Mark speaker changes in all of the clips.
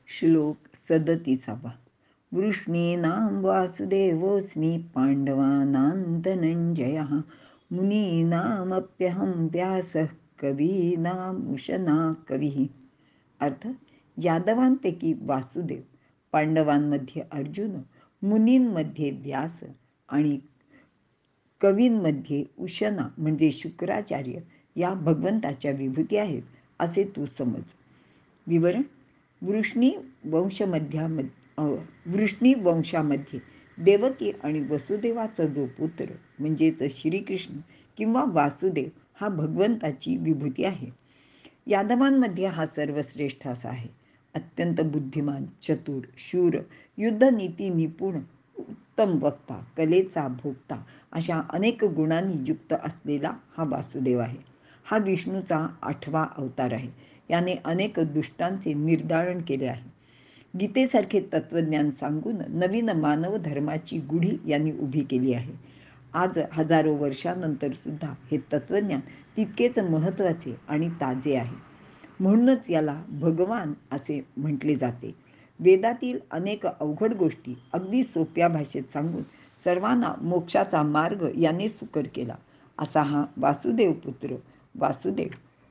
Speaker 1: श्लोक 37. वृष्णीनां वासुदेवोऽस्मि पाण्डवानां धनञ्जयः मुनीनामप्यहं व्यासः कवीनामुशना कविः. अर्थ: यादवांपैकी वासुदेव, पांडवांमध्ये अर्जुन, मुनींमध्ये व्यास आणि कवींमध्ये उशना म्हणजे शुक्राचार्य या भगवंताच्या विभूती आहेत असे तू समज. विवरण: वृष्णी वंशामध्ये देवकी आणि वसुदेवाचा जो पुत्र म्हणजेच श्रीकृष्ण किंवा वासुदेव हा भगवंताची विभूती आहे. यादवांमध्ये हा सर्वश्रेष्ठ असा आहे. अत्यंत बुद्धिमान, चतुर, शूर, युद्धनीती निपुण, उत्तम वक्ता, कलेचा भोक्ता अशा अनेक गुणांनी युक्त असलेला हा वासुदेव आहे. हा विष्णूचा 8वा अवतार आहे. याने अनेक दुष्टांचे निर्दालन केले आहे. गीतेसारखे तत्वज्ञान सांगून नवीन मानव धर्माची गुढी यांनी उभी केली आहे. आज हजारो वर्षानंतर सुद्धा हे तत्वज्ञान तितकेच महत्त्वाचे आणि ताजे आहे. म्हणूनच याला भगवान असे म्हटले जाते. वेदातील अनेक अवघड गोष्टी अगदी सोप्या भाषेत सांगून सर्वांना मोक्षाचा मार्ग याने सुकर केला असा हा वासुदेव पुत्र वासुदेव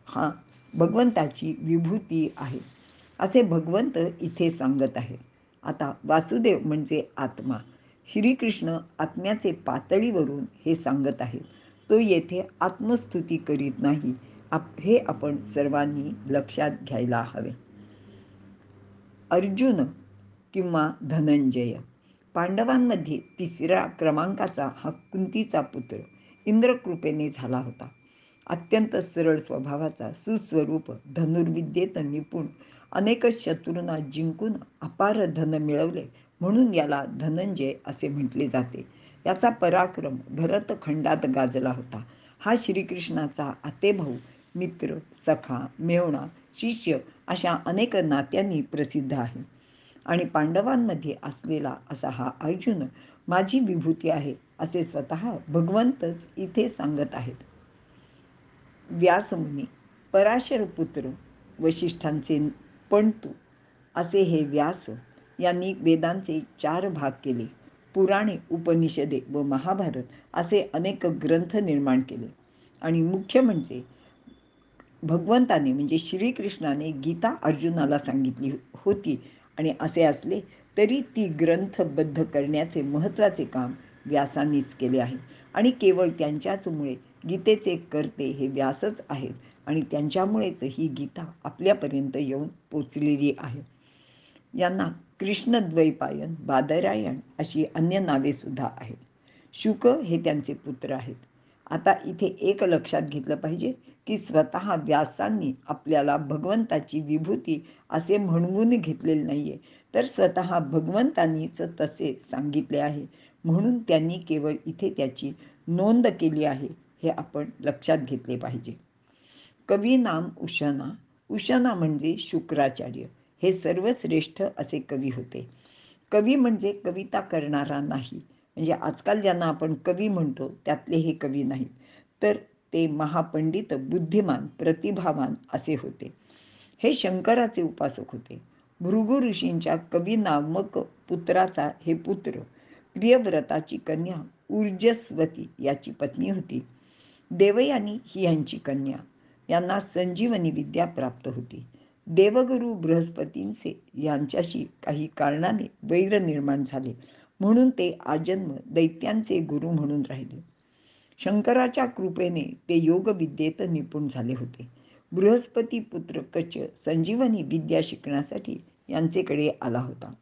Speaker 1: हा भगवंताची विभूती आहे असे भगवंत इथे सांगत आहे. आता वासुदेव म्हणजे आत्मा. श्रीकृष्ण आत्म्याचे पातळीवरून हे सांगत आहेत. तो येथे आत्मस्तुती करीत नाही हे आपण सर्वांनी लक्षात घ्यायला हवे. अर्जुन किंवा धनंजय पांडवांमध्ये 3ऱ्या क्रमांकाचा हा कुंतीचा पुत्र इंद्रकृपेने झाला होता. अत्यंत सरळ स्वभावाचा, सुस्वरूप, धनुर्विद्येत निपुण, अनेक शत्रूंना जिंकून अपार धन मिळवले म्हणून याला धनंजय असे म्हटले जाते. याचा पराक्रम भरतखंडात गाजला होता. हा श्रीकृष्णाचा आतेभाऊ, मित्र, सखा, मेहुणा, शिष्य अशा अनेक नात्यांनी प्रसिद्ध आहे. आणि पांडवांमध्ये असलेला असा हा अर्जुन माझी विभूती आहे असे स्वतः भगवंतच इथे सांगत आहेत. व्यासमुनी, पराशर पुत्र, वशिष्ठांचे पणतू असे हे व्यास यांनी वेदांचे 4 भाग केले. पुराणे, उपनिषदे व महाभारत असे अनेक ग्रंथ निर्माण केले. आणि मुख्य म्हणजे भगवंताने म्हणजे श्रीकृष्णाने गीता अर्जुनाला सांगितली होती. आणि असे असले तरी ती ग्रंथबद्ध करण्याचे महत्त्वाचे काम व्यासांनीच केले आहे. आणि केवळ त्यांच्याचमुळे गीतेचे कर्ते हे व्यासच आहेत आणि त्यांच्यामुळेच ही गीता आपल्यापर्यंत येऊन पोचलेली आहे. यांना कृष्णद्वैपायन, बादरायण अशी अन्य नावेसुद्धा आहेत. शुक हे त्यांचे पुत्र आहेत. आता इथे एक लक्षात घेतलं पाहिजे की स्वतः व्यासांनी आपल्याला भगवंताची विभूती असे म्हणवून घेतलेले नाही आहे, तर स्वतः भगवंतांनीच तसे सांगितले आहे. म्हणून त्यांनी केवळ इथे त्याची नोंद केली आहे हे आपण लक्षात घेतले पाहिजे. कवी नाम उशना. उशना म्हणजे शुक्राचार्य हे सर्वश्रेष्ठ असे कवी होते. कवी म्हणजे कविता करणारा नाही, म्हणजे आजकाल ज्यांना आपण कवी म्हणतो त्यातले हे कवी नाहीत, तर ते महापंडित, बुद्धिमान, प्रतिभावान असे होते. हे शंकराचे उपासक होते. भृगु ऋषींच्या कवी नामक पुत्राचा हे पुत्र प्रियव्रताची कन्या ऊर्जस्वती याची पत्नी होती. देवयानी ही यांची कन्या. यांना संजीवनी विद्या प्राप्त होती. देवगुरु बृहस्पतींचे यांच्याशी काही कारणाने वैर निर्माण झाले म्हणून ते आजन्म दैत्यांचे गुरु म्हणून राहिले. शंकराच्या कृपेने ते योगविद्येत निपुण झाले होते. बृहस्पती पुत्र कच संजीवनी विद्या शिकण्यासाठी यांचेकडे आला होता.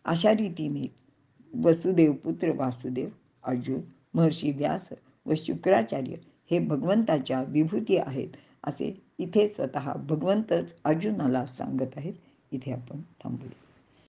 Speaker 1: अशा रीतीने वसुदेव पुत्र वासुदेव, अर्जुन, महर्षी व्यास व शुक्राचार्य हे भगवंताच्या विभूती आहेत असे इथे स्वतः भगवंतच अर्जुनाला सांगत आहेत. इथे आपण थांबूया.